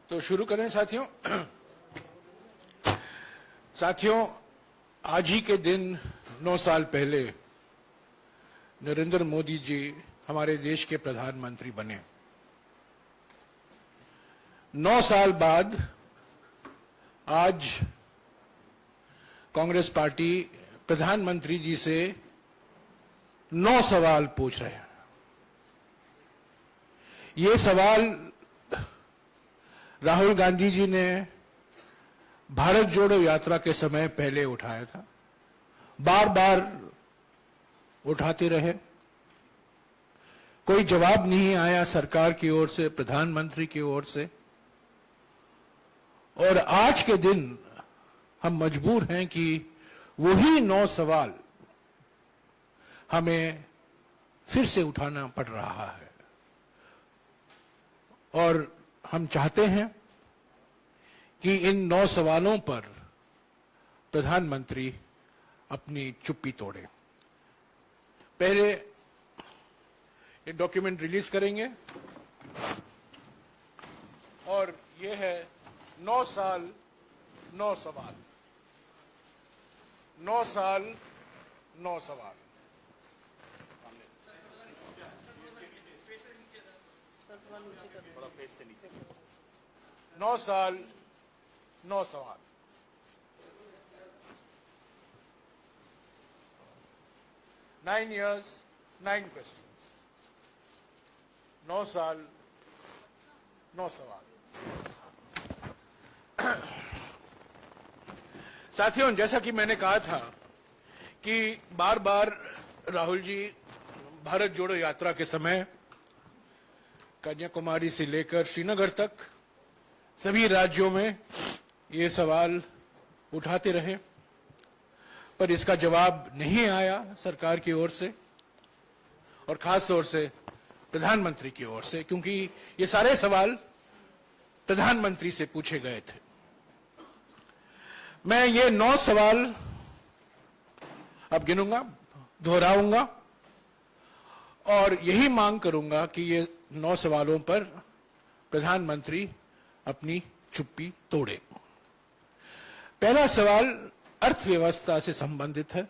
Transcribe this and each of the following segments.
तो शुरू करें साथियों। साथियों, आज ही के दिन 9 साल पहले नरेंद्र मोदी जी हमारे देश के प्रधानमंत्री बने। 9 साल बाद आज कांग्रेस पार्टी प्रधानमंत्री जी से 9 सवाल पूछ रहे हैं। ये सवाल राहुल गांधी जी ने भारत जोड़ो यात्रा के समय पहले उठाया था, बार बार उठाते रहे, कोई जवाब नहीं आया सरकार की ओर से, प्रधानमंत्री की ओर से। और आज के दिन हम मजबूर हैं कि वही 9 सवाल हमें फिर से उठाना पड़ रहा है। और हम चाहते हैं कि इन 9 सवालों पर प्रधानमंत्री अपनी चुप्पी तोड़े। पहले ये डॉक्यूमेंट रिलीज करेंगे और ये है 9 साल 9 सवाल। 9 साल 9 सवाल। थोड़ा फेस से नीचे। 9 साल 9 सवाल। Nine years, 9 questions. 9 साल 9 सवाल। साथियों, जैसा कि मैंने कहा था कि बार बार राहुल जी भारत जोड़ो यात्रा के समय कन्याकुमारी से लेकर श्रीनगर तक सभी राज्यों में ये सवाल उठाते रहे, पर इसका जवाब नहीं आया सरकार की ओर से और खास तौर से प्रधानमंत्री की ओर से, क्योंकि ये सारे सवाल प्रधानमंत्री से पूछे गए थे। मैं ये 9 सवाल अब गिनूंगा, दोहराऊंगा और यही मांग करूंगा कि ये 9 सवालों पर प्रधानमंत्री अपनी चुप्पी तोड़े। पहला सवाल अर्थव्यवस्था से संबंधित है।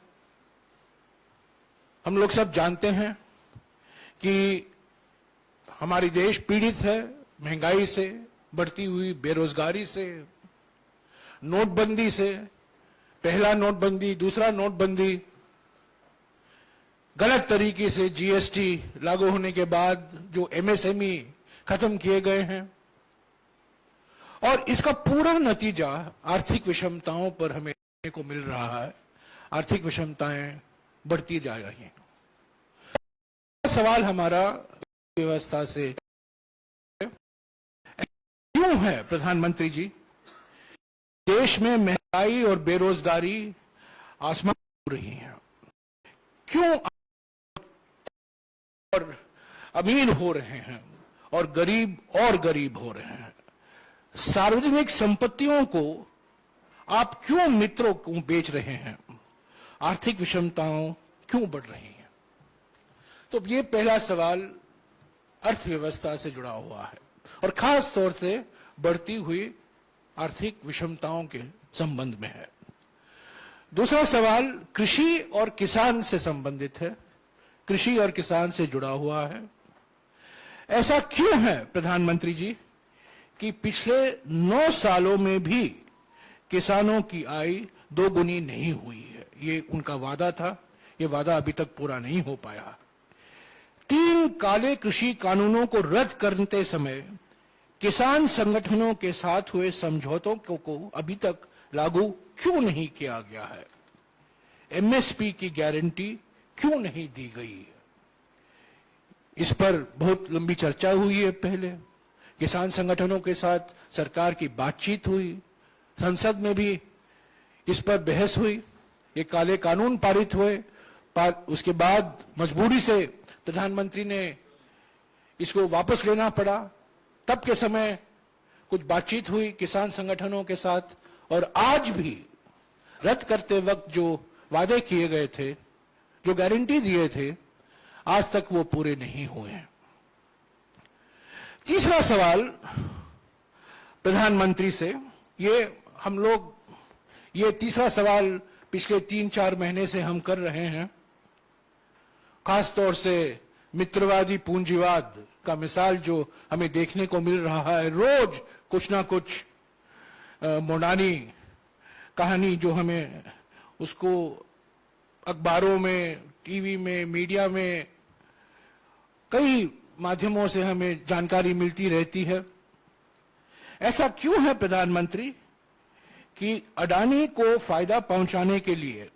हम लोग सब जानते हैं कि हमारी देश पीड़ित है महंगाई से, बढ़ती हुई बेरोजगारी से, नोटबंदी से, पहला नोटबंदी, दूसरा नोटबंदी, गलत तरीके से जीएसटी लागू होने के बाद जो एमएसएमई खत्म किए गए हैं, और इसका पूरा नतीजा आर्थिक विषमताओं पर हमें देखने को मिल रहा है। आर्थिक विषमताएं बढ़ती जा रही हैं। सवाल हमारा व्यवस्था से क्यों है प्रधानमंत्री जी, देश में महंगाई और बेरोजगारी आसमान छू रही है? क्यों और अमीर हो रहे हैं और गरीब हो रहे हैं? सार्वजनिक संपत्तियों को आप क्यों मित्रों को बेच रहे हैं? आर्थिक विषमताओं क्यों बढ़ रही हैं? तो ये पहला सवाल अर्थव्यवस्था से जुड़ा हुआ है और खास तौर से बढ़ती हुई आर्थिक विषमताओं के संबंध में है। दूसरा सवाल कृषि और किसान से संबंधित है, कृषि और किसान से जुड़ा हुआ है। ऐसा क्यों है प्रधानमंत्री जी कि पिछले 9 सालों में भी किसानों की आय 2 गुनी नहीं हुई है? ये उनका वादा था, ये वादा अभी तक पूरा नहीं हो पाया। 3 काले कृषि कानूनों को रद्द करते समय किसान संगठनों के साथ हुए समझौतों को अभी तक लागू क्यों नहीं किया गया है? एमएसपी की गारंटी क्यों नहीं दी गई है? इस पर बहुत लंबी चर्चा हुई है। पहले किसान संगठनों के साथ सरकार की बातचीत हुई, संसद में भी इस पर बहस हुई, ये काले कानून पारित हुए। उसके बाद मजबूरी से प्रधानमंत्री ने इसको वापस लेना पड़ा। तब के समय कुछ बातचीत हुई किसान संगठनों के साथ, और आज भी रद्द करते वक्त जो वादे किए गए थे, जो गारंटी दिए थे, आज तक वो पूरे नहीं हुए हैं। तीसरा सवाल प्रधानमंत्री से, ये तीसरा सवाल पिछले 3-4 महीने से हम कर रहे हैं। खासतौर से मित्रवादी पूंजीवाद का मिसाल जो हमें देखने को मिल रहा है, रोज कुछ ना कुछ मोडानी कहानी जो हमें उसको अखबारों में, टीवी में, मीडिया में, कई माध्यमों से हमें जानकारी मिलती रहती है। ऐसा क्यों है प्रधानमंत्री कि अडानी को फायदा पहुंचाने के लिए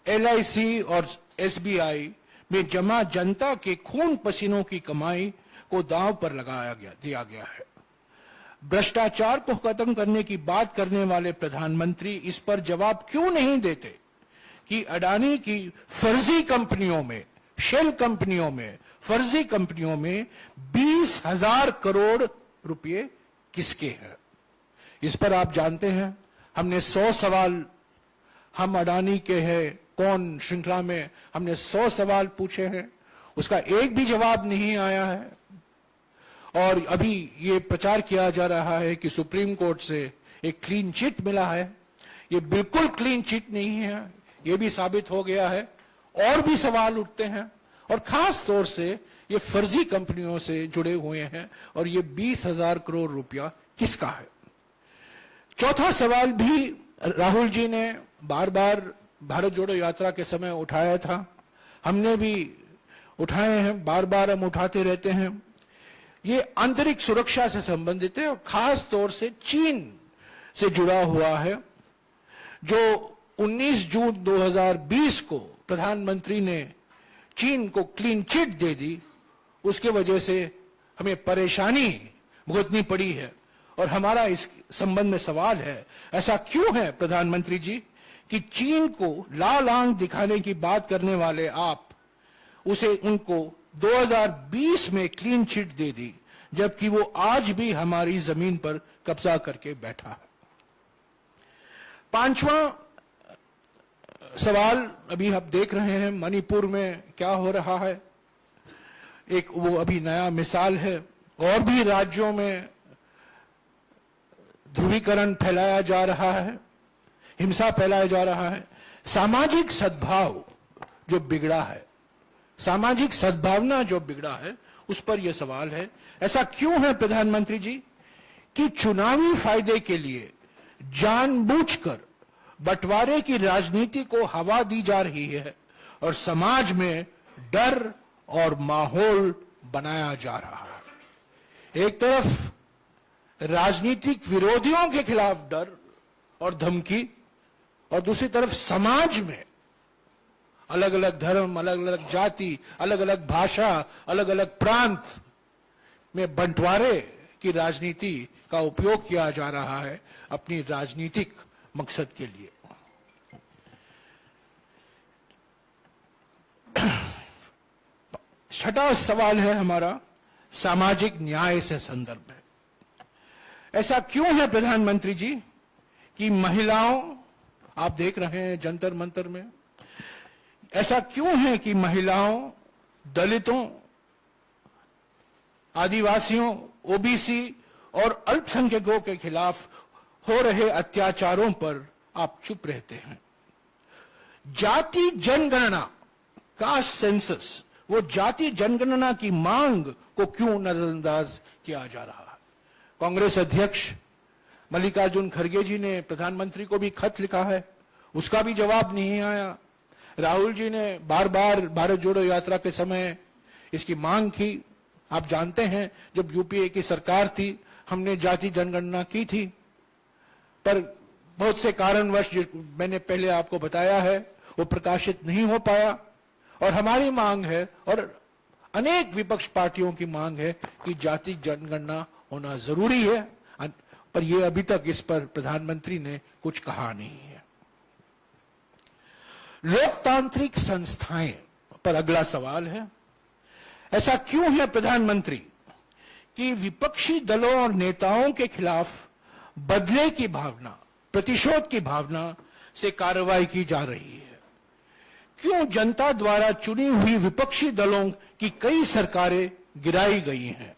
LIC और SBI में जमा जनता के खून पसीनों की कमाई को दांव पर दिया गया है। भ्रष्टाचार को खत्म करने की बात करने वाले प्रधानमंत्री इस पर जवाब क्यों नहीं देते कि अडानी की फर्जी कंपनियों में, शेल कंपनियों में, फर्जी कंपनियों में 20,000 करोड़ रुपए किसके हैं? इस पर आप जानते हैं, हमने 100 सवाल, हम अडानी के हैं कौन श्रृंखला में हमने 100 सवाल पूछे हैं, उसका एक भी जवाब नहीं आया है। और अभी ये प्रचार किया जा रहा है कि सुप्रीम कोर्ट से एक क्लीन चिट मिला है। ये बिल्कुल क्लीन चिट नहीं है, ये भी साबित हो गया है। और भी सवाल उठते हैं और खास तौर से ये फर्जी कंपनियों से जुड़े हुए हैं। और ये 20,000 करोड़ रुपया किसका है? चौथा सवाल भी राहुल जी ने बार बार भारत जोड़ो यात्रा के समय उठाया था, हमने भी उठाए हैं, बार बार हम उठाते रहते हैं। ये आंतरिक सुरक्षा से संबंधित है और खास तौर से चीन से जुड़ा हुआ है, जो 19 जून 2020 को प्रधानमंत्री ने चीन को क्लीन चिट दे दी। उसके वजह से हमें परेशानी भुगतनी पड़ी है। और हमारा इस संबंध में सवाल है, ऐसा क्यों है प्रधानमंत्री जी कि चीन को लाल आंख दिखाने की बात करने वाले आप उनको 2020 में क्लीन चिट दे दी, जबकि वो आज भी हमारी जमीन पर कब्जा करके बैठा है। पांचवा सवाल, अभी आप देख रहे हैं मणिपुर में क्या हो रहा है, एक वो अभी नया मिसाल है। और भी राज्यों में ध्रुवीकरण फैलाया जा रहा है, हिंसा फैलाया जा रहा है। सामाजिक सद्भाव जो बिगड़ा है, सामाजिक सद्भावना जो बिगड़ा है, उस पर यह सवाल है। ऐसा क्यों है प्रधानमंत्री जी कि चुनावी फायदे के लिए जानबूझकर बंटवारे की राजनीति को हवा दी जा रही है और समाज में डर और माहौल बनाया जा रहा है। एक तरफ राजनीतिक विरोधियों के खिलाफ डर और धमकी, और दूसरी तरफ समाज में अलग अलग धर्म, अलग अलग जाति, अलग अलग भाषा, अलग अलग प्रांत में बंटवारे की राजनीति का उपयोग किया जा रहा है अपनी राजनीतिक मकसद के लिए। छठा सवाल है हमारा सामाजिक न्याय से संदर्भ है। ऐसा क्यों है प्रधानमंत्री जी कि महिलाओं, आप देख रहे हैं जंतर मंतर में, ऐसा क्यों है कि महिलाओं, दलितों, आदिवासियों, ओबीसी और अल्पसंख्यकों के खिलाफ हो रहे अत्याचारों पर आप चुप रहते हैं? जाति जनगणना, कास्ट सेंसस, वो जाति जनगणना की मांग को क्यों नजरअंदाज किया जा रहा है? कांग्रेस अध्यक्ष मल्लिकार्जुन खड़गे जी ने प्रधानमंत्री को भी खत लिखा है, उसका भी जवाब नहीं आया। राहुल जी ने बार बार भारत जोड़ो यात्रा के समय इसकी मांग की। आप जानते हैं जब यूपीए की सरकार थी, हमने जाति जनगणना की थी, पर बहुत से कारणवश, मैंने पहले आपको बताया है, वो प्रकाशित नहीं हो पाया। और हमारी मांग है और अनेक विपक्ष पार्टियों की मांग है कि जाति जनगणना होना जरूरी है, पर यह अभी तक इस पर प्रधानमंत्री ने कुछ कहा नहीं है। लोकतांत्रिक संस्थाएं पर अगला सवाल है। ऐसा क्यों है प्रधानमंत्री कि विपक्षी दलों और नेताओं के खिलाफ बदले की भावना, प्रतिशोध की भावना से कार्रवाई की जा रही है? क्यों जनता द्वारा चुनी हुई विपक्षी दलों की कई सरकारें गिराई गई हैं?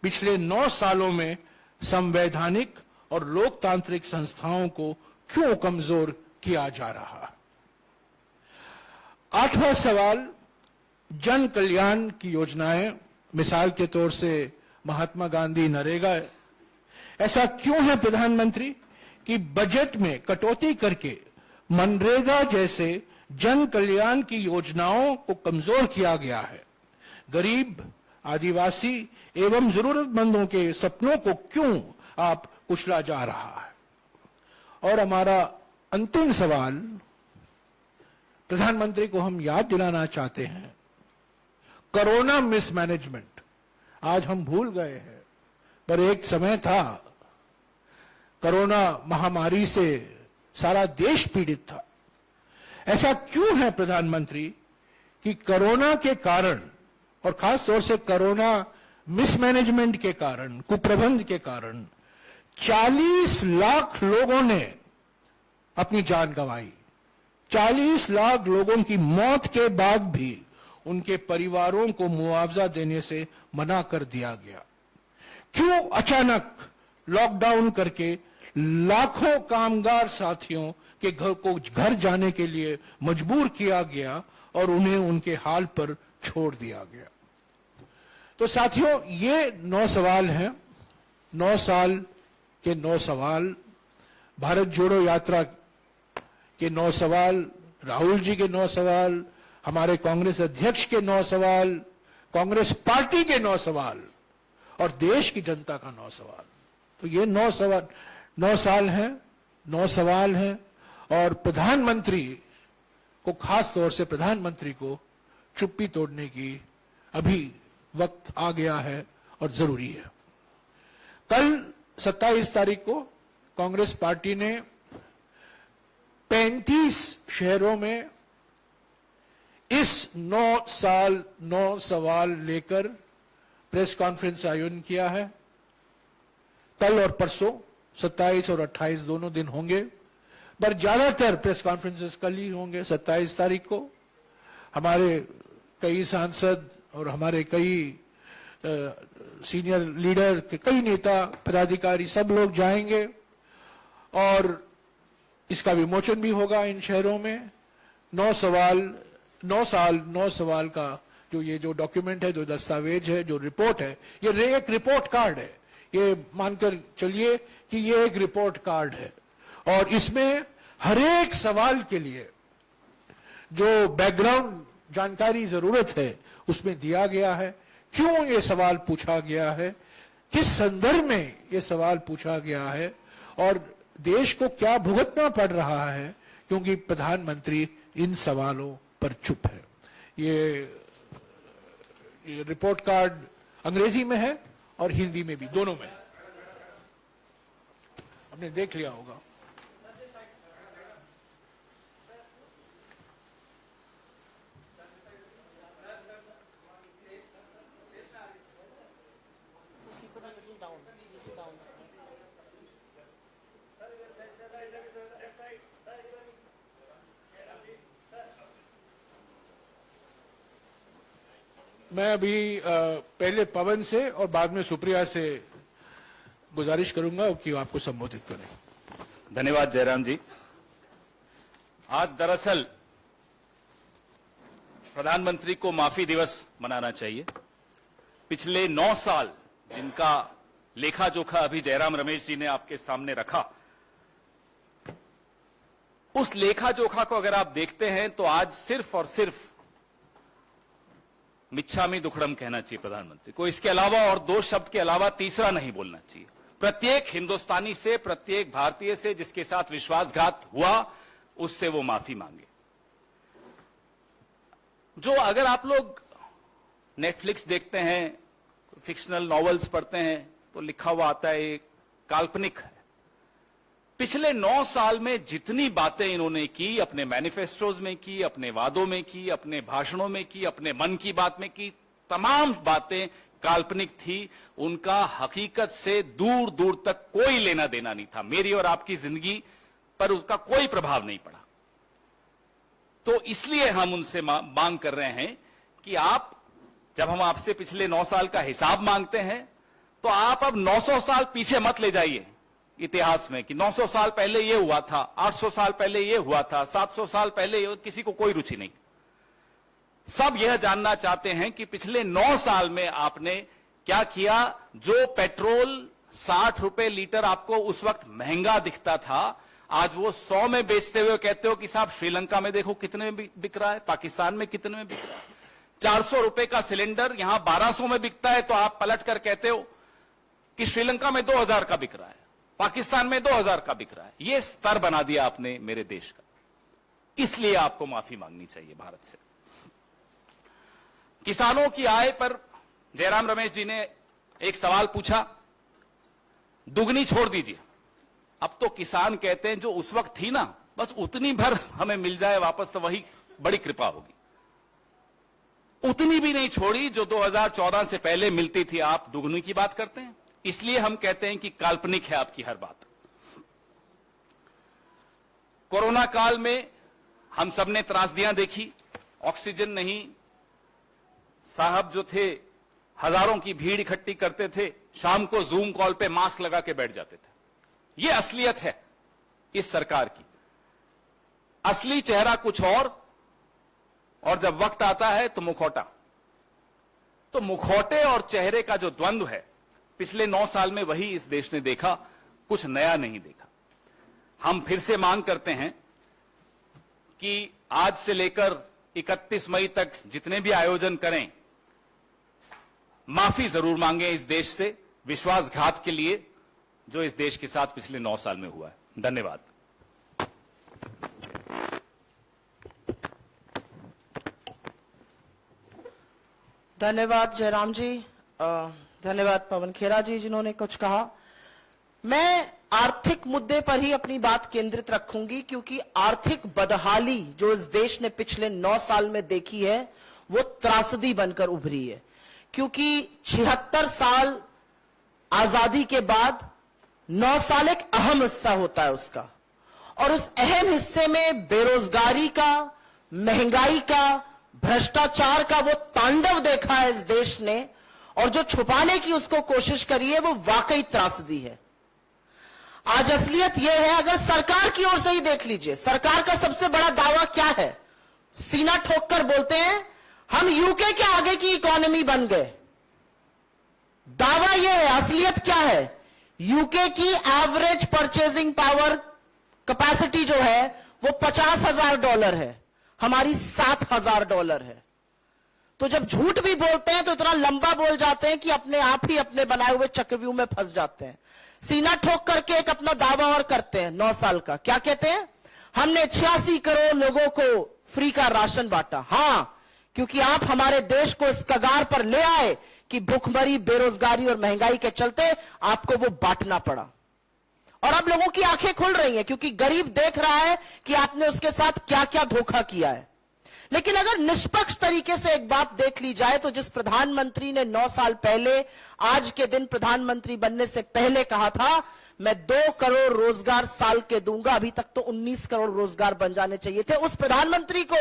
पिछले 9 सालों में संवैधानिक और लोकतांत्रिक संस्थाओं को क्यों कमजोर किया जा रहा है? 8वां सवाल, जन कल्याण की योजनाएं, मिसाल के तौर से महात्मा गांधी नरेगा। ऐसा क्यों है प्रधानमंत्री कि बजट में कटौती करके मनरेगा जैसे जन कल्याण की योजनाओं को कमजोर किया गया है? गरीब, आदिवासी एवं जरूरतमंदों के सपनों को क्यों आप कुचला जा रहा है? और हमारा अंतिम सवाल, प्रधानमंत्री को हम याद दिलाना चाहते हैं, कोरोना मिसमैनेजमेंट आज हम भूल गए हैं, पर एक समय था कोरोना महामारी से सारा देश पीड़ित था। ऐसा क्यों है प्रधानमंत्री कि कोरोना के कारण और खास तौर से कोरोना मिसमैनेजमेंट के कारण, कुप्रबंध के कारण 40 लाख लोगों ने अपनी जान गंवाई। 40 लाख लोगों की मौत के बाद भी उनके परिवारों को मुआवजा देने से मना कर दिया गया। क्यों अचानक लॉकडाउन करके लाखों कामगार साथियों के घर जाने के लिए मजबूर किया गया और उन्हें उनके हाल पर छोड़ दिया गया? तो साथियों, ये 9 सवाल हैं, 9 साल के 9 सवाल, भारत जोड़ो यात्रा के 9 सवाल, राहुल जी के 9 सवाल, हमारे कांग्रेस अध्यक्ष के 9 सवाल, कांग्रेस पार्टी के 9 सवाल और देश की जनता का 9 सवाल। तो ये 9 साल हैं, 9 सवाल हैं और प्रधानमंत्री को, खास तौर से प्रधानमंत्री को चुप्पी तोड़ने की अभी वक्त आ गया है और जरूरी है। कल 27 तारीख को कांग्रेस पार्टी ने 35 शहरों में इस 9 साल 9 सवाल लेकर प्रेस कॉन्फ्रेंस आयोजन किया है। कल और परसों 27 और 28 दोनों दिन होंगे, पर ज्यादातर प्रेस कॉन्फ्रेंसेस कल ही होंगे। 27 तारीख को हमारे कई सांसद और हमारे कई सीनियर लीडर, कई नेता पदाधिकारी सब लोग जाएंगे और इसका विमोचन भी होगा इन शहरों में। 9 साल 9 सवाल का जो डॉक्यूमेंट है, जो दस्तावेज है, जो रिपोर्ट है, ये एक रिपोर्ट कार्ड है। ये मानकर चलिए कि ये एक रिपोर्ट कार्ड है और इसमें हर एक सवाल के लिए जो बैकग्राउंड जानकारी जरूरत है उसमें दिया गया है। क्यों ये सवाल पूछा गया है, किस संदर्भ में ये सवाल पूछा गया है और देश को क्या भुगतना पड़ रहा है क्योंकि प्रधानमंत्री इन सवालों पर चुप है। ये रिपोर्ट कार्ड अंग्रेजी में है और हिंदी में भी, दोनों में। आपने देख लिया होगा। मैं अभी पहले पवन से और बाद में सुप्रिया से गुजारिश करूंगा कि आपको संबोधित करें। धन्यवाद जयराम जी। आज दरअसल प्रधानमंत्री को माफी दिवस मनाना चाहिए। पिछले 9 साल जिनका लेखा जोखा अभी जयराम रमेश जी ने आपके सामने रखा, उस लेखा जोखा को अगर आप देखते हैं तो आज सिर्फ और सिर्फ मिच्छामी दुक्कड़म कहना चाहिए प्रधानमंत्री को। इसके अलावा और 2 शब्द के अलावा तीसरा नहीं बोलना चाहिए। प्रत्येक हिंदुस्तानी से, प्रत्येक भारतीय से जिसके साथ विश्वासघात हुआ, उससे वो माफी मांगे। जो अगर आप लोग नेटफ्लिक्स देखते हैं, फिक्शनल नॉवेल्स पढ़ते हैं तो लिखा हुआ आता है काल्पनिक है। पिछले 9 साल में जितनी बातें इन्होंने की, अपने मैनिफेस्टोज में की, अपने वादों में की, अपने भाषणों में की, अपने मन की बात में की, तमाम बातें काल्पनिक थी। उनका हकीकत से दूर दूर तक कोई लेना देना नहीं था। मेरी और आपकी जिंदगी पर उसका कोई प्रभाव नहीं पड़ा। तो इसलिए हम उनसे मांग कर रहे हैं कि आप, जब हम आपसे पिछले 9 साल का हिसाब मांगते हैं तो आप अब 900 साल पीछे मत ले जाइए इतिहास में कि 900 साल पहले ये हुआ था, 800 साल पहले ये हुआ था, 700 साल पहले ये, किसी को कोई रुचि नहीं। सब यह जानना चाहते हैं कि पिछले 9 साल में आपने क्या किया। जो पेट्रोल 60 रुपए लीटर आपको उस वक्त महंगा दिखता था, आज वो 100 में बेचते हुए कहते हो कि साहब श्रीलंका में देखो कितने में बिक रहा है, पाकिस्तान में कितने में बिक रहा है। 400 रुपए का सिलेंडर यहां 1200 में बिकता है, तो आप पलट कर कहते हो कि श्रीलंका में 2000 का बिक रहा है, पाकिस्तान में 2000 का बिक रहा है। यह स्तर बना दिया आपने मेरे देश का, इसलिए आपको माफी मांगनी चाहिए भारत से। किसानों की आय पर जयराम रमेश जी ने एक सवाल पूछा, दुगनी छोड़ दीजिए। अब तो किसान कहते हैं जो उस वक्त थी ना, बस उतनी भर हमें मिल जाए वापस तो वही बड़ी कृपा होगी। उतनी भी नहीं छोड़ी जो 2014 से पहले मिलती थी, आप दुगनी की बात करते हैं। इसलिए हम कहते हैं कि काल्पनिक है आपकी हर बात। कोरोना काल में हम सबने त्रासदियां देखी, ऑक्सीजन नहीं, साहब जो थे हजारों की भीड़ इकट्ठी करते थे, शाम को जूम कॉल पे मास्क लगा के बैठ जाते थे। यह असलियत है इस सरकार की। असली चेहरा कुछ और जब वक्त आता है तो मुखौटा। तो मुखौटे और चेहरे का जो द्वंद्व है, पिछले 9 साल में वही इस देश ने देखा, कुछ नया नहीं देखा। हम फिर से मांग करते हैं कि आज से लेकर 31 मई तक जितने भी आयोजन करें, माफी जरूर मांगे इस देश से विश्वासघात के लिए जो इस देश के साथ पिछले 9 साल में हुआ है। धन्यवाद। धन्यवाद जयराम जी, धन्यवाद पवन खेरा जी जिन्होंने कुछ कहा। मैं आर्थिक मुद्दे पर ही अपनी बात केंद्रित रखूंगी, क्योंकि आर्थिक बदहाली जो इस देश ने पिछले 9 साल में देखी है वो त्रासदी बनकर उभरी है। क्योंकि 76 साल आजादी के बाद 9 साल एक अहम हिस्सा होता है उसका, और उस अहम हिस्से में बेरोजगारी का, महंगाई का, भ्रष्टाचार का वो तांडव देखा है इस देश ने, और जो छुपाने की उसको कोशिश करी है वो वाकई त्रासदी है। आज असलियत यह है, अगर सरकार की ओर से ही देख लीजिए, सरकार का सबसे बड़ा दावा क्या है? सीना ठोक कर बोलते हैं हम यूके के आगे की इकोनॉमी बन गए। दावा यह है, असलियत क्या है? यूके की एवरेज परचेजिंग पावर कैपेसिटी जो है वो $50,000 है, हमारी $7,000 है। तो जब झूठ भी बोलते हैं तो इतना लंबा बोल जाते हैं कि अपने आप ही अपने बनाए हुए चक्रव्यूह में फंस जाते हैं। सीना ठोक करके एक अपना दावा और करते हैं 9 साल का। क्या कहते हैं? हमने 86 करोड़ लोगों को फ्री का राशन बांटा। हां, क्योंकि आप हमारे देश को इस कगार पर ले आए कि भूखमरी, बेरोजगारी और महंगाई के चलते आपको वो बांटना पड़ा। और अब लोगों की आंखें खुल रही हैं, क्योंकि गरीब देख रहा है कि आपने उसके साथ क्या क्या धोखा किया है। लेकिन अगर निष्पक्ष तरीके से एक बात देख ली जाए तो जिस प्रधानमंत्री ने 9 साल पहले आज के दिन प्रधानमंत्री बनने से पहले कहा था मैं 2 करोड़ रोजगार साल के दूंगा, अभी तक तो 19 करोड़ रोजगार बन जाने चाहिए थे, उस प्रधानमंत्री को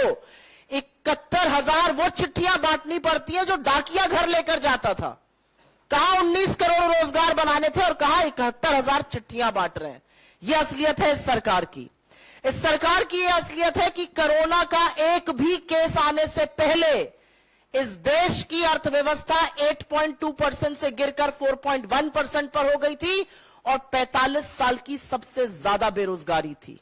71,000 वो चिट्ठियां बांटनी पड़ती है जो डाकिया घर लेकर जाता था। कहां 19 करोड़ रोजगार बनाने थे और कहां 71,000 चिट्ठियां बांट रहे हैं। यह असलियत है इस सरकार की। इस सरकार की यह असलियत है कि कोरोना का एक भी केस आने से पहले इस देश की अर्थव्यवस्था 8.2% से गिरकर 4.1% पर हो गई थी और 45 साल की सबसे ज्यादा बेरोजगारी थी।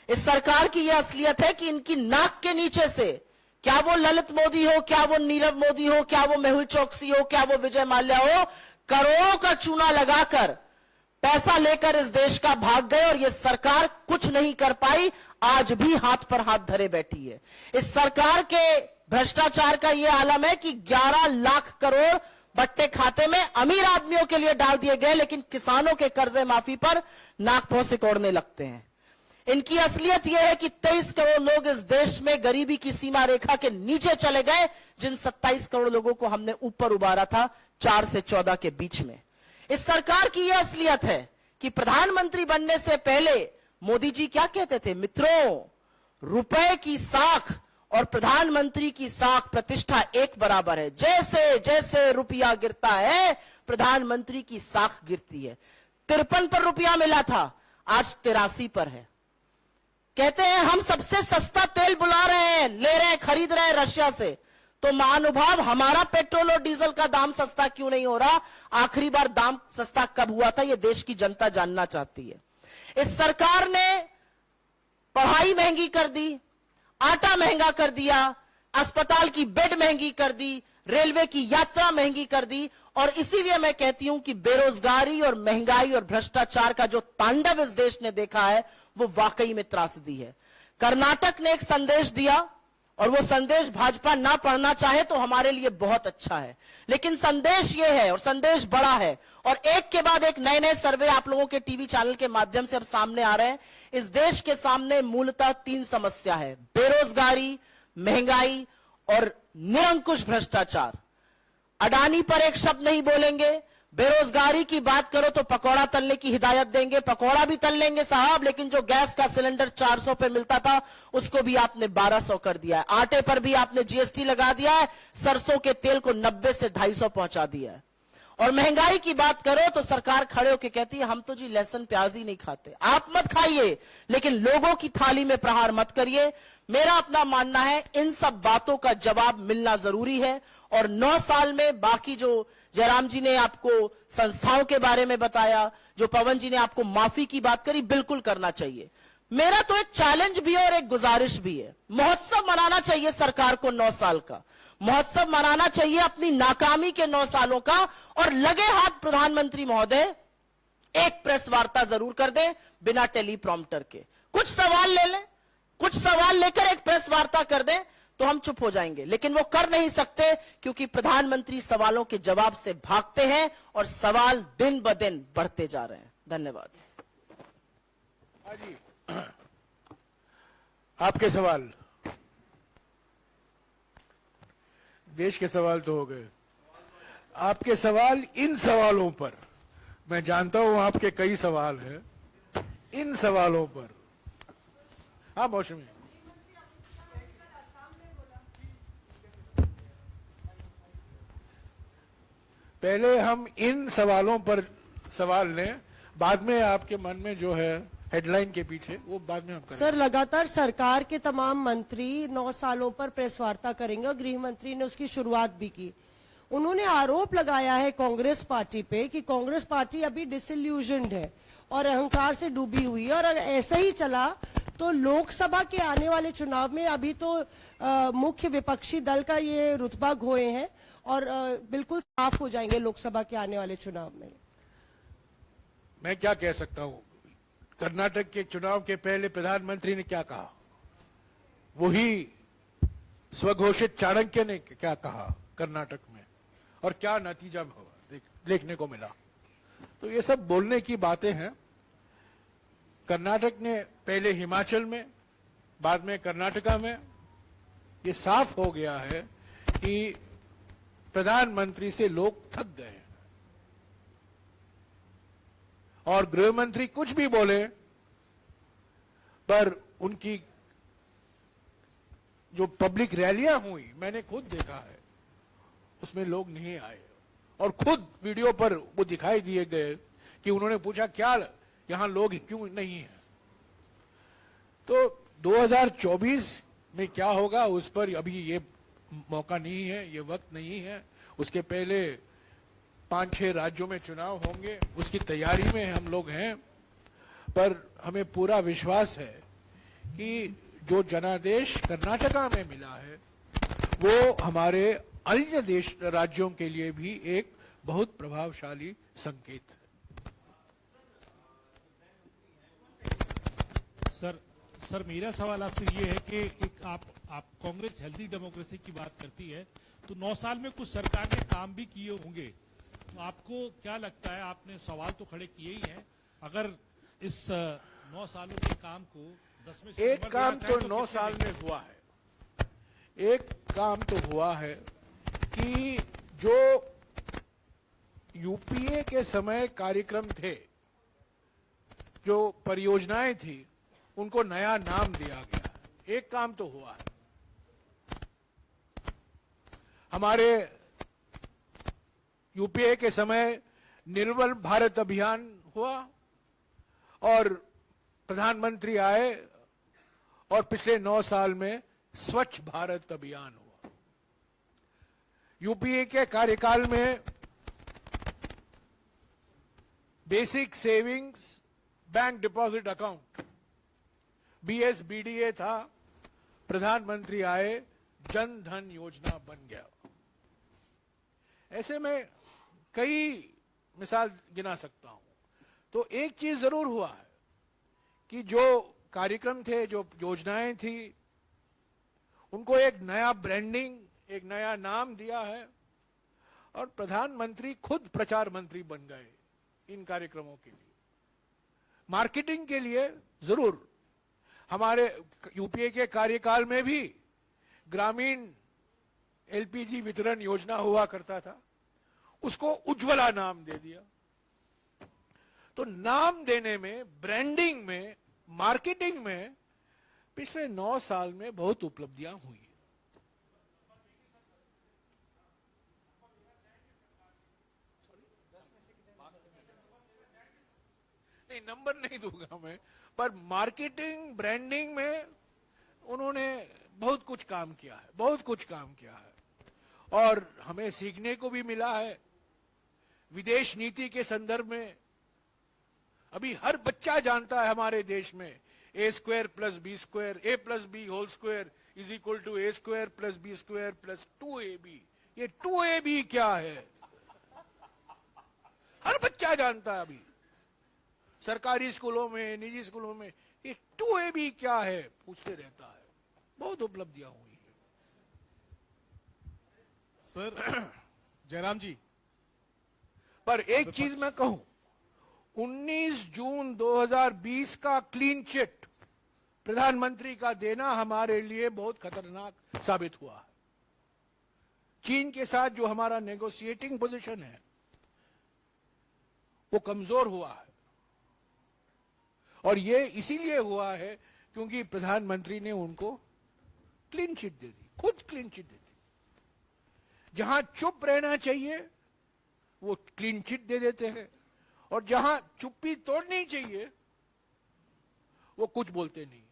इस सरकार की यह असलियत है कि इनकी नाक के नीचे से, क्या वो ललित मोदी हो, क्या वो नीरव मोदी हो, क्या वो मेहुल चौकसी हो, क्या वो विजय माल्या हो, करोड़ों का चूना लगाकर पैसा लेकर इस देश का भाग गए और यह सरकार कुछ नहीं कर पाई, आज भी हाथ पर हाथ धरे बैठी है। इस सरकार के भ्रष्टाचार का यह आलम है कि 11 लाख करोड़ बट्टे खाते में अमीर आदमियों के लिए डाल दिए गए, लेकिन किसानों के कर्जे माफी पर नाक भौं सिकोड़ने लगते हैं। इनकी असलियत यह है कि 23 करोड़ लोग इस देश में गरीबी की सीमा रेखा के नीचे चले गए, जिन 27 करोड़ लोगों को हमने ऊपर उबारा था 4 से 14 के बीच में। इस सरकार की यह असलियत है कि प्रधानमंत्री बनने से पहले मोदी जी क्या कहते थे? मित्रों, रुपए की साख और प्रधानमंत्री की साख प्रतिष्ठा एक बराबर है। जैसे जैसे रुपया गिरता है प्रधानमंत्री की साख गिरती है। 53 पर रुपया मिला था, आज 83 पर है। कहते हैं हम सबसे सस्ता तेल बुला रहे हैं, ले रहे हैं, खरीद रहे हैं रशिया से। तो महानुभाव, हमारा पेट्रोल और डीजल का दाम सस्ता क्यों नहीं हो रहा? आखिरी बार दाम सस्ता कब हुआ था, यह देश की जनता जानना चाहती है। इस सरकार ने पढ़ाई महंगी कर दी, आटा महंगा कर दिया, अस्पताल की बेड महंगी कर दी, रेलवे की यात्रा महंगी कर दी। और इसीलिए मैं कहती हूं कि बेरोजगारी और महंगाई और भ्रष्टाचार का जो तांडव इस देश ने देखा है वो वाकई में त्रासदी है। कर्नाटक ने एक संदेश दिया और वो संदेश भाजपा ना पढ़ना चाहे तो हमारे लिए बहुत अच्छा है, लेकिन संदेश ये है और संदेश बड़ा है। और एक के बाद एक नए नए सर्वे आप लोगों के टीवी चैनल के माध्यम से अब सामने आ रहे हैं। इस देश के सामने मूलतः 3 समस्या है: बेरोजगारी, महंगाई और निरंकुश भ्रष्टाचार। अडानी पर एक शब्द नहीं बोलेंगे। बेरोजगारी की बात करो तो पकौड़ा तलने की हिदायत देंगे, पकौड़ा भी तल लेंगे साहब, लेकिन जो गैस का सिलेंडर 400 पे मिलता था उसको भी आपने 1200 कर दिया है। आटे पर भी आपने जीएसटी लगा दिया है, सरसों के तेल को 90 से 250 पहुंचा दिया है। और महंगाई की बात करो तो सरकार खड़े होकर कहती है हम तो जी लहसुन प्याज ही नहीं खाते। आप मत खाइए, लेकिन लोगों की थाली में प्रहार मत करिए। मेरा अपना मानना है इन सब बातों का जवाब मिलना जरूरी है। और 9 साल में बाकी जो जयराम जी ने आपको संस्थाओं के बारे में बताया, जो पवन जी ने आपको माफी की बात करी, बिल्कुल करना चाहिए। मेरा तो एक चैलेंज भी है और एक गुजारिश भी है। महोत्सव मनाना चाहिए सरकार को 9 साल का, महोत्सव मनाना चाहिए अपनी नाकामी के 9 सालों का। और लगे हाथ प्रधानमंत्री महोदय एक प्रेस वार्ता जरूर कर दें बिना टेलीप्रॉम्प्टर के। कुछ सवाल ले लें, कुछ सवाल लेकर एक प्रेस वार्ता कर दें तो हम चुप हो जाएंगे, लेकिन वो कर नहीं सकते क्योंकि प्रधानमंत्री सवालों के जवाब से भागते हैं और सवाल दिन ब दिन बढ़ते जा रहे हैं। धन्यवाद। जी, आपके सवाल, देश के सवाल तो हो गए। आपके सवाल, इन सवालों पर मैं जानता हूं आपके कई सवाल हैं, इन सवालों पर। हाँ मौसमी, पहले हम इन सवालों पर सवाल लें, बाद में आपके मन में जो है हेडलाइन के पीछे वो बाद में हम करेंगे। सर, लगातार सरकार के तमाम मंत्री 9 सालों पर प्रेस वार्ता करेंगे और गृह मंत्री ने उसकी शुरुआत भी की। उन्होंने आरोप लगाया है कांग्रेस पार्टी पे कि कांग्रेस पार्टी अभी डिसइल्यूजन्ड है और अहंकार से डूबी हुई है, और अगर ऐसा ही चला तो लोकसभा के आने वाले चुनाव में अभी तो मुख्य विपक्षी दल का ये रुतबा खोए हैं और बिल्कुल साफ हो जाएंगे लोकसभा के आने वाले चुनाव में। मैं क्या कह सकता हूं? कर्नाटक के चुनाव के पहले प्रधानमंत्री ने क्या कहा, वही स्वघोषित चाणक्य ने क्या कहा कर्नाटक में, और क्या नतीजा देखने को मिला। तो ये सब बोलने की बातें हैं। कर्नाटक ने पहले हिमाचल में, बाद में कर्नाटका में, ये साफ हो गया है कि प्रधानमंत्री से लोग थक गए हैं। और गृह मंत्री कुछ भी बोले पर उनकी जो पब्लिक रैलियां हुई, मैंने खुद देखा है, उसमें लोग नहीं आए। और खुद वीडियो पर वो दिखाई दिए गए कि उन्होंने पूछा क्या यहां लोग क्यों नहीं है। तो 2024 में क्या होगा उस पर अभी ये मौका नहीं है, ये वक्त नहीं है। उसके पहले 5-6 राज्यों में चुनाव होंगे, उसकी तैयारी में हम लोग हैं। पर हमें पूरा विश्वास है कि जो जनादेश कर्नाटका में मिला है वो हमारे अन्य देश राज्यों के लिए भी एक बहुत प्रभावशाली संकेत है। सर मेरा सवाल आपसे ये है कि एक आप कांग्रेस हेल्दी डेमोक्रेसी की बात करती है, तो 9 साल में कुछ सरकार ने काम भी किए होंगे, तो आपको क्या लगता है, आपने सवाल तो खड़े किए ही हैं, अगर इस 9 सालों के काम को 10 में से एक काम तो 9 साल में हुआ है, एक काम तो हुआ है कि जो यूपीए के समय कार्यक्रम थे, जो परियोजनाएं थी, उनको नया नाम दिया गया। एक काम तो हुआ है। हमारे यूपीए के समय निर्मल भारत अभियान हुआ और प्रधानमंत्री आए और पिछले 9 साल में स्वच्छ भारत अभियान हुआ। यूपीए के कार्यकाल में basic savings bank deposit account BSBDA था, प्रधानमंत्री आए, जन धन योजना बन गया। ऐसे में कई मिसाल गिना सकता हूं। तो एक चीज जरूर हुआ है कि जो कार्यक्रम थे, जो योजनाएं थी, उनको एक नया ब्रांडिंग, एक नया नाम दिया है और प्रधानमंत्री खुद प्रचार मंत्री बन गए इन कार्यक्रमों के लिए। मार्केटिंग के लिए जरूर हमारे यूपीए के कार्यकाल में भी ग्रामीण LPG वितरण योजना हुआ करता था, उसको उज्ज्वला नाम दे दिया। तो नाम देने में, ब्रांडिंग में, मार्केटिंग में पिछले 9 साल में बहुत उपलब्धियां हुई हैं। नहीं, नंबर नहीं दूंगा मैं, पर मार्केटिंग, ब्रांडिंग में उन्होंने बहुत कुछ काम किया है, बहुत कुछ काम किया है और हमें सीखने को भी मिला है। विदेश नीति के संदर्भ में अभी हर बच्चा जानता है हमारे देश में A² + B², A+B² = A² + B² + 2AB। ये 2AB क्या है हर बच्चा जानता है। अभी सरकारी स्कूलों में, निजी स्कूलों में ये 2AB क्या है पूछते रहता है। बहुत उपलब्धियां हुई है। सर जयराम जी, पर एक चीज मैं कहूं, 19 जून 2020 का क्लीन चिट प्रधानमंत्री का देना हमारे लिए बहुत खतरनाक साबित हुआ है। चीन के साथ जो हमारा नेगोशिएटिंग पोजीशन है वो कमजोर हुआ है और ये इसीलिए हुआ है क्योंकि प्रधानमंत्री ने उनको क्लीन चिट दे दी, खुद क्लीन चिट दे दी। जहां चुप रहना चाहिए वो क्लीन चिट दे देते हैं और जहां चुप्पी तोड़नी चाहिए वो कुछ बोलते नहीं।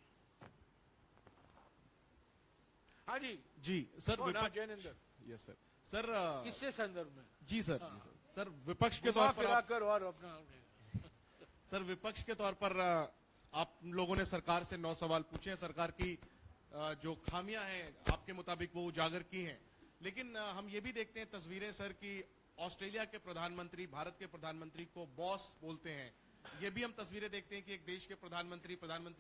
हाँ जी जी sir, Jainendra, yes sir. Sir किससे संदर्भ में? जी सर, जी सर। सर विपक्ष के घुमा तौर पर फिरा कर और अपना सर विपक्ष के तौर पर आप लोगों ने सरकार से 9 सवाल पूछे हैं। सरकार की जो खामियां हैं आपके मुताबिक वो उजागर की हैं, लेकिन हम ये भी देखते हैं तस्वीरें सर की ऑस्ट्रेलिया के प्रधानमंत्री भारत के प्रधानमंत्री को बॉस बोलते हैं। ये भी हम तस्वीरें देखते हैं कि एक देश के प्रधानमंत्री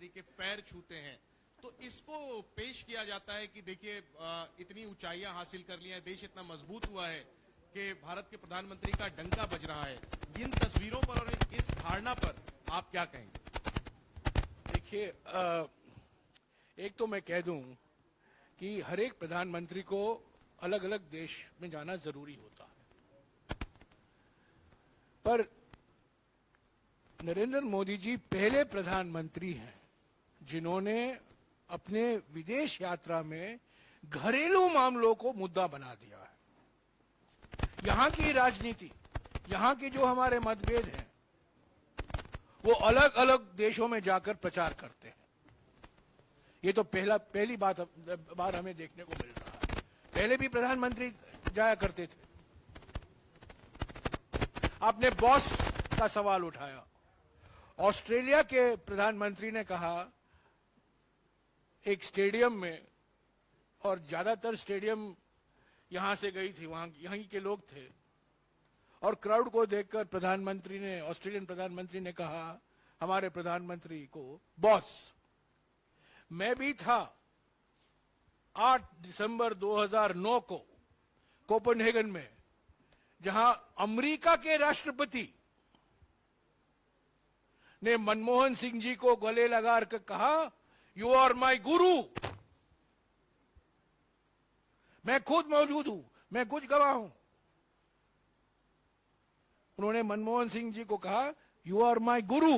के पैर छूते हैं। तो इसको पेश किया जाता है कि देखिए इतनी ऊंचाइयां हासिल कर ली हैं, देश इतना मजबूत हुआ है कि भारत के प्रधानमंत्री का डंका बज रहा है। इन तस्वीरों पर और इस धारणा पर आप क्या कहेंगे? देखिए, एक तो मैं कह दूं कि हर एक प्रधानमंत्री को अलग अलग देश में जाना जरूरी होता है, पर नरेंद्र मोदी जी पहले प्रधानमंत्री हैं जिन्होंने अपने विदेश यात्रा में घरेलू मामलों को मुद्दा बना दिया है। यहां की राजनीति, यहां के जो हमारे मतभेद हैं वो अलग अलग देशों में जाकर प्रचार करते हैं। ये तो पहली बार हमें देखने को मिल रहा है। पहले भी प्रधानमंत्री जाया करते थे। आपने बॉस का सवाल उठाया। ऑस्ट्रेलिया के प्रधानमंत्री ने कहा एक स्टेडियम में, और ज्यादातर स्टेडियम यहां से गई थी, वहां यहीं के लोग थे, और क्राउड को देखकर प्रधानमंत्री ने, ऑस्ट्रेलियन प्रधानमंत्री ने कहा हमारे प्रधानमंत्री को, बॉस मैं भी था 8 दिसंबर 2009 को कोपेनहेगन में, जहां अमेरिका के राष्ट्रपति ने मनमोहन सिंह जी को गले लगाकर कहा यू आर माई गुरु। मैं खुद मौजूद हूं, मैं कुछ गवाह हूं। उन्होंने मनमोहन सिंह जी को कहा यू आर माई गुरु।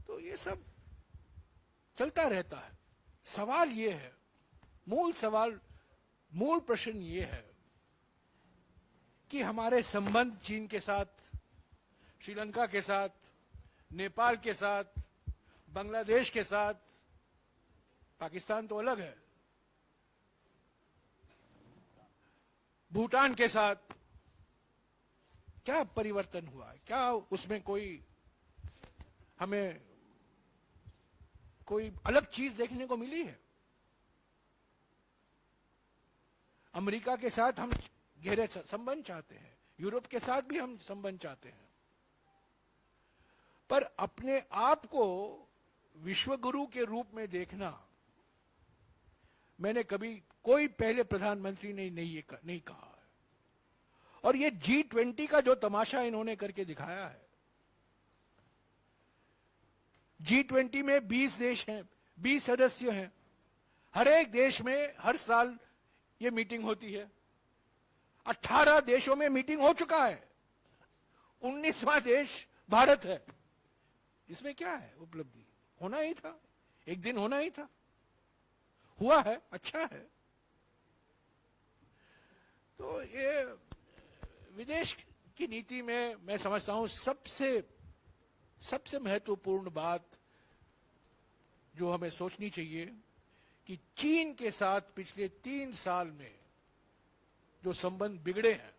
तो ये सब चलता रहता है। सवाल ये है, मूल प्रश्न ये है कि हमारे संबंध चीन के साथ, श्रीलंका के साथ, नेपाल के साथ, बांग्लादेश के साथ, पाकिस्तान तो अलग है, भूटान के साथ क्या परिवर्तन हुआ है? क्या उसमें हमें कोई अलग चीज देखने को मिली है? अमेरिका के साथ हम गहरे संबंध चाहते हैं, यूरोप के साथ भी हम संबंध चाहते हैं, पर अपने आप को विश्वगुरु के रूप में देखना, मैंने कभी कोई पहले प्रधानमंत्री ने नहीं कहा है। और ये G20 का जो तमाशा इन्होंने करके दिखाया है, G20 में 20 देश हैं, 20 सदस्य हैं, हर एक देश में हर साल ये मीटिंग होती है। 18 देशों में मीटिंग हो चुका है, 19वां देश भारत है। इसमें क्या है उपलब्धि? होना ही था, एक दिन होना ही था, हुआ है, अच्छा है। तो ये विदेश की नीति में मैं समझता हूं सबसे महत्वपूर्ण बात जो हमें सोचनी चाहिए कि चीन के साथ पिछले 3 साल में जो संबंध बिगड़े हैं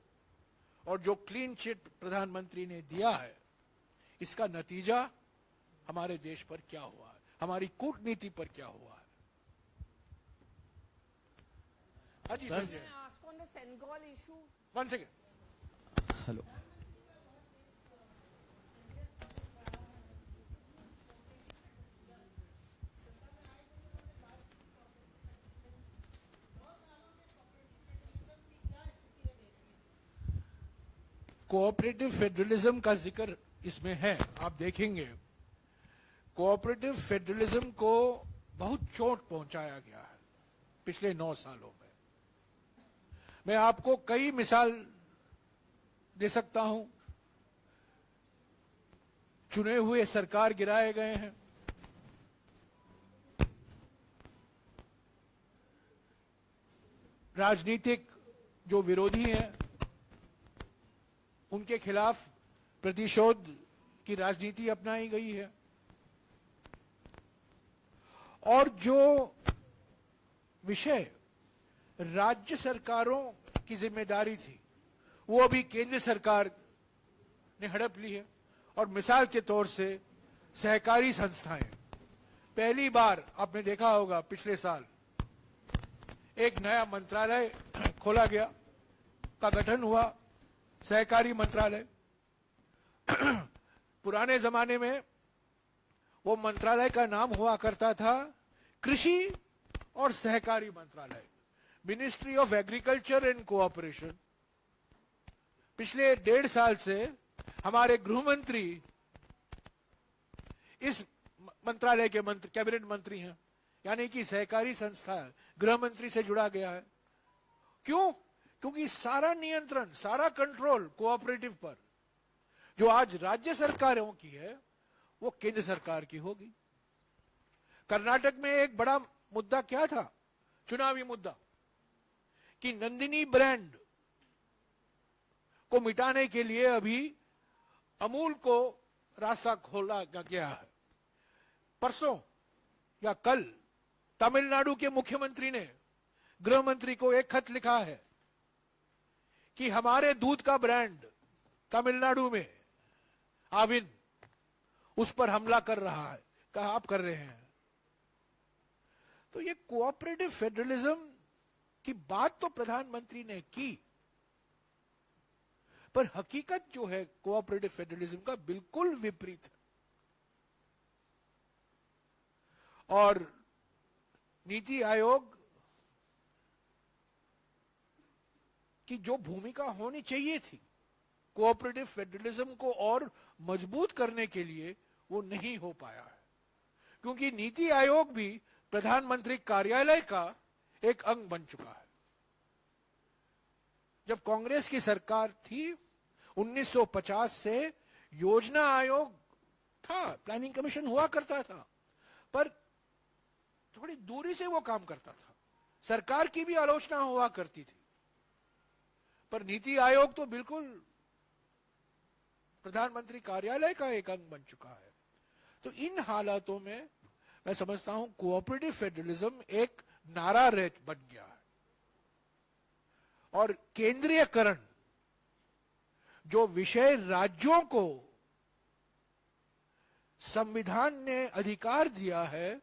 और जो क्लीन चिट प्रधानमंत्री ने दिया है, इसका नतीजा हमारे देश पर क्या हुआ है, हमारी कूटनीति पर क्या हुआ है। हाजी Sanjay, one second. Hello, cooperative federalism का जिक्र इसमें है। आप देखेंगे कोऑपरेटिव फेडरलिज्म को बहुत चोट पहुंचाया गया है पिछले 9 सालों में। मैं आपको कई मिसाल दे सकता हूं। चुने हुए सरकार गिराए गए हैं, राजनीतिक जो विरोधी हैं उनके खिलाफ प्रतिशोध की राजनीति अपनाई गई है, और जो विषय राज्य सरकारों की जिम्मेदारी थी वो अभी केंद्र सरकार ने हड़प ली है। और मिसाल के तौर से सहकारी संस्थाएं, पहली बार आपने देखा होगा पिछले साल एक नया मंत्रालय खोला गया, का गठन हुआ, सहकारी मंत्रालय। पुराने जमाने में वो मंत्रालय का नाम हुआ करता था कृषि और सहकारी मंत्रालय, ministry of agriculture and cooperation. पिछले 1.5 साल से हमारे गृह मंत्री इस मंत्रालय के कैबिनेट मंत्री हैं, यानी कि सहकारी संस्था गृह मंत्री से जुड़ा गया है। क्यों? क्योंकि सारा नियंत्रण, सारा कंट्रोल कोऑपरेटिव पर जो आज राज्य सरकारों की है वो केंद्र सरकार की होगी। कर्नाटक में एक बड़ा मुद्दा क्या था, चुनावी मुद्दा, कि नंदिनी ब्रांड को मिटाने के लिए अभी अमूल को रास्ता खोला गया है। परसों या कल तमिलनाडु के मुख्यमंत्री ने गृह मंत्री को एक खत लिखा है कि हमारे दूध का ब्रांड तमिलनाडु में आविन उस पर हमला कर रहा है। कहा आप कर रहे हैं। तो ये कोऑपरेटिव फेडरलिज्म की बात तो प्रधानमंत्री ने की, पर हकीकत जो है कोऑपरेटिव फेडरलिज्म का बिल्कुल विपरीत है। और नीति आयोग की जो भूमिका होनी चाहिए थी कोऑपरेटिव फेडरलिज्म को और मजबूत करने के लिए, वो नहीं हो पाया है, क्योंकि नीति आयोग भी प्रधानमंत्री कार्यालय का एक अंग बन चुका है। जब कांग्रेस की सरकार थी 1950 से योजना आयोग था, प्लानिंग कमीशन हुआ करता था, पर थोड़ी दूरी से वो काम करता था। सरकार की भी आलोचना हुआ करती थी, पर नीति आयोग तो बिल्कुल प्रधानमंत्री कार्यालय का एक अंग बन चुका है। तो इन हालातों में मैं समझता हूं कोऑपरेटिव फेडरलिज्म एक नारा रह बन गया है, और केंद्रीयकरण जो विषय राज्यों को संविधान ने अधिकार दिया है,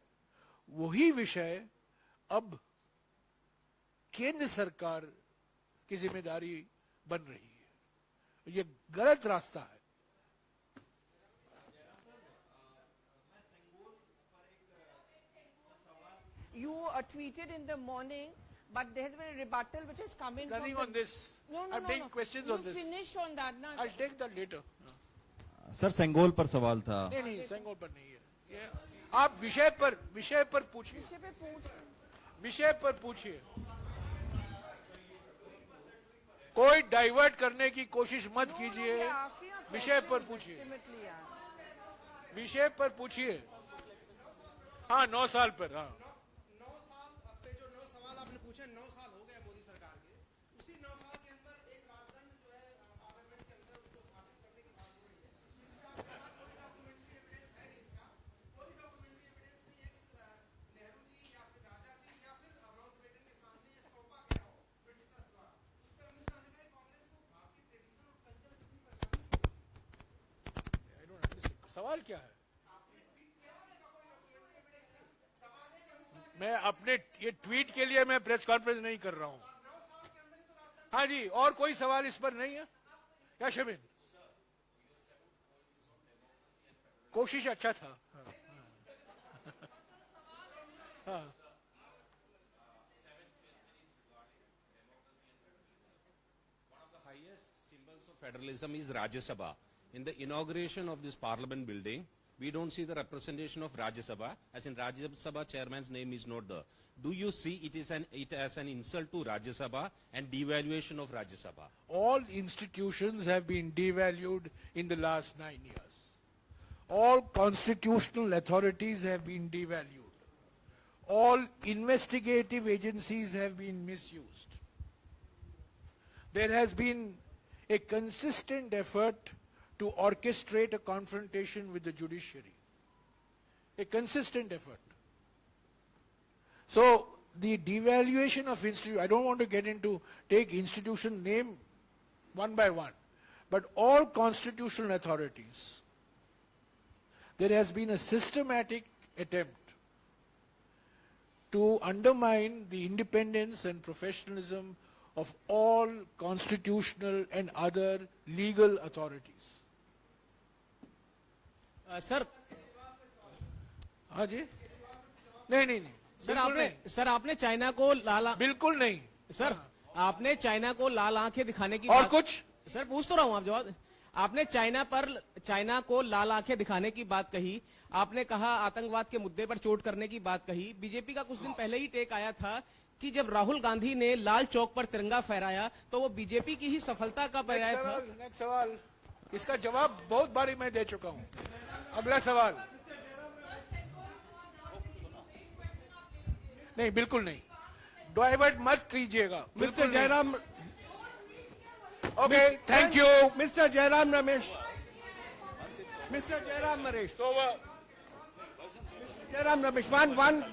वही विषय अब केंद्र सरकार की जिम्मेदारी बन रही है। ये गलत रास्ता है। You tweeted in the morning, but there has been a rebuttal which has come in. Nothing from on this. No, I'm taking questions on this. You finish on that now. I'll take that later. Sir Sengol पर सवाल था। नहीं, सेंगोल पर नहीं है ये। आप विषय पर पूछिए, विषय पे पूछ। विषय पर पूछिए। कोई डाइवर्ट करने की कोशिश मत कीजिए। विषय पर पूछिए, विषय पर पूछिए। हाँ, 9 साल पर। हाँ, 9 साल पे जो 9 सवाल आपने पूछे, 9 साल हो गए मोदी सरकार के। उसी 9 साल के अंदर एक राजदंड जो है पार्लियामेंट के अंदर उसको स्थापित करने की बात हो रही है। इसमें आपके पास कोई डॉक्यूमेंट्री एविडेंस है नहीं इसका? कोई डॉक्यूमेंट्री एविडेंस नहीं है कि नेहरू जी या फिर राजा जी या फिर माउंटबेटन के सामने ये सौंपा गया हो ब्रिटिशर्स द्वारा। उस पर अमित शाह ने कहा कांग्रेस को भारतीय ट्रेडिशन और कल्चर से भी I don't understand. सवाल क्या है? मैं अपने ये ट्वीट के लिए मैं प्रेस कॉन्फ्रेंस नहीं कर रहा हूं। हाँ जी, और कोई सवाल इस पर नहीं है? क्या शमीन? कोशिश अच्छा था। हाँ, हाँ। Highest symbols of federalism is Rajya Sabha. In the inauguration of this parliament building, we don't see the representation of Rajya Sabha, as in Rajya Sabha chairman's name is not there. Do you see it as an insult to Rajya Sabha and devaluation of Rajya Sabha? All institutions have been devalued in the last 9 years. All constitutional authorities have been devalued. All investigative agencies have been misused. There has been a consistent effort to orchestrate a confrontation with the judiciary. A consistent effort. So, the devaluation of institutions, I don't want to take institution name one by one, but all constitutional authorities, there has been a systematic attempt to undermine the independence and professionalism of all constitutional and other legal authorities. Sir हाँ जी, नहीं, sir आपने China को लाल बिल्कुल नहीं sir आपने China को लाल आंखें दिखाने की और बात, कुछ सर पूछ तो रहा हूं आप जवाब। आपने चाइना को लाल आंखें दिखाने की बात कही, आपने कहा आतंकवाद के मुद्दे पर चोट करने की बात कही। बीजेपी का कुछ दिन पहले ही टेक आया था कि जब राहुल गांधी ने लाल चौक पर तिरंगा फहराया तो वो बीजेपी की ही सफलता का पर्याय था। नेक्स्ट सवाल, इसका जवाब बहुत बारी मैं दे चुका हूं। अगला सवाल। नहीं, बिल्कुल नहीं, डाइवर्ट मत कीजिएगा। Mister Jairam, okay, thank you. Mister Jairam Ramesh, mister Jairam Naresh, Jairam Ramesh, one